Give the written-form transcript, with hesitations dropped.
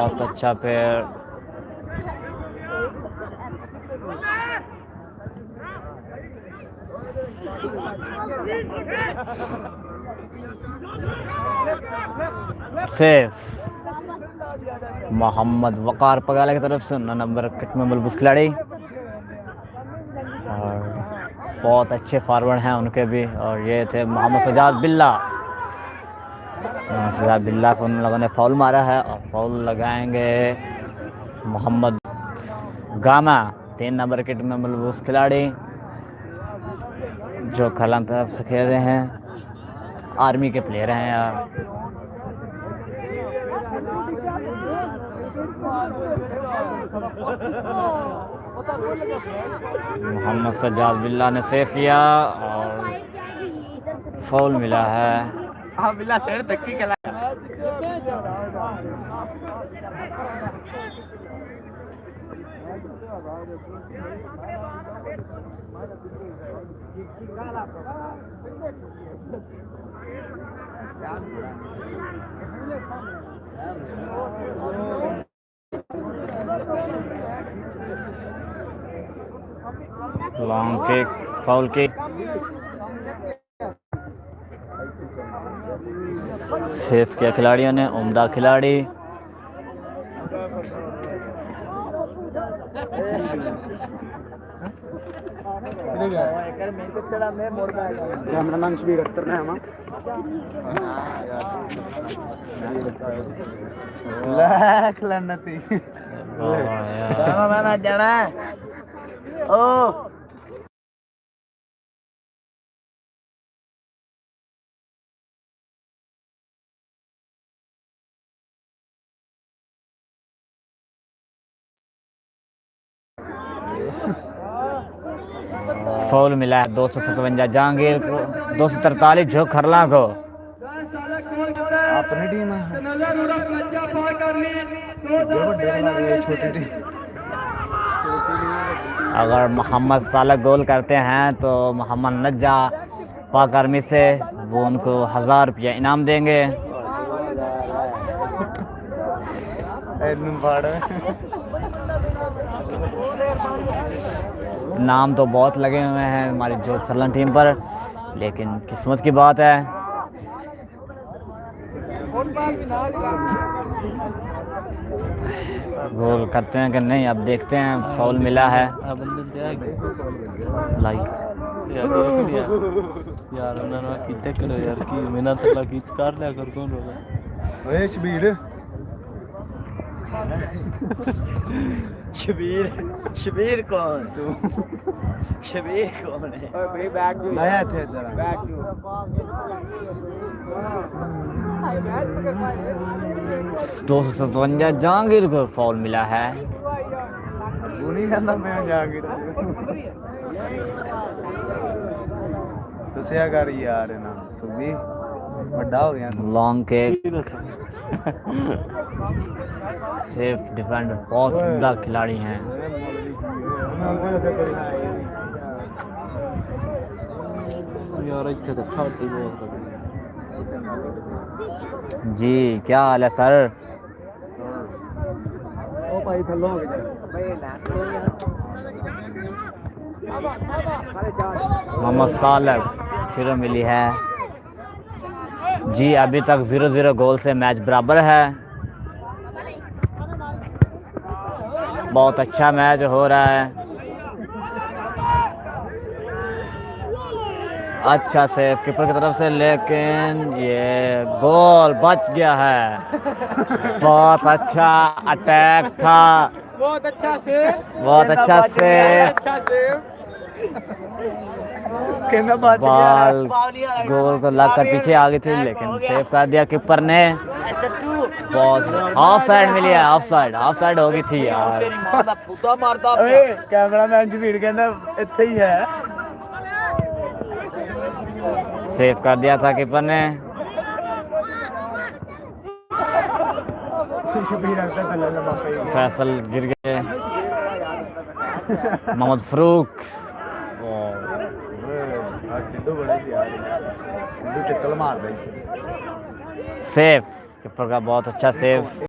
बहुत अच्छा पैर। सेफ मोहम्मद वकार पगाला की तरफ से 9 नंबर किट में मलबूस खिलाड़ी, और बहुत अच्छे फॉरवर्ड हैं उनके भी। और ये थे मोहम्मद सजाद बिल्ला। सजाद बिल्ला को उन लोगों ने फाउल मारा है और फाउल लगाएंगे मोहम्मद गामा, 3 नंबर किट में मलबूस खिलाड़ी जो खलान तरफ से खेल रहे हैं, आर्मी के प्लेयर हैं यार। मोहम्मद सज्जाद बिल्ला ने सेव किया और फाउल मिला है। Long kick, foul kick, safe किया खिलाड़ियों ने, उम्दा खिलाड़ी। कैमरामैन शबीर अख्तर ने हम लाख लन्नती कैमरामैन आ जाना ओ फाउल मिला है 257 जहांगीर को, 243 जो खरला को। अपनी टीम है छोटी टीम। अगर मोहम्मद सालक गोल करते हैं तो मोहम्मद नज्जा पाक आर्मी से वो उनको 1000 रुपया इनाम देंगे। नाम तो बहुत लगे हुए हैं हमारी जो खरलन टीम पर, लेकिन किस्मत की बात है। गोल करते हैं कि नहीं, अब देखते हैं। फाउल मिला है यार उन्होंने कितने करो यार की मेहनत ला की कर लिया कर कौन होगा ओए शबीर शबीर शबीर कौन शबीर कौन है? नया थे जरा 257 जहांगीर को फाउल मिला है। वो नहीं कहता मैं जहांगीर तो क्या कर यार ना सुबी बड़ा हो गया। लॉन्ग किक, सेफ डिफेंडर, बहुत उम्दा खिलाड़ी हैं। यार इतने तो फाटी बहुत जी क्या हाल है सर? ओ भाई थल्लो हो गया मोहम्मद सालक फिर मिली है जी। अभी तक 0-0 गोल से मैच बराबर है। बहुत अच्छा मैच हो रहा है। अच्छा सेफ कीपर की तरफ से, लेकिन ये गोल बच गया है। बहुत अच्छा अटैक था, बहुत अच्छा सेव, बहुत अच्छा सेफ। बॉल गोल को लग कर पीछे आ गई थी, लेकिन सेव कर दिया कीपर ने। बहुत ऑफ साइड मिली है, ऑफ साइड हो गई थी यार। कैमरामैन शबीर कहना इत्थे ही है। सेव कर दिया था कीपर ने। फैसल गिर गए। मोहम्मद फरूक सेफ कीपर का, बहुत अच्छा सेफ।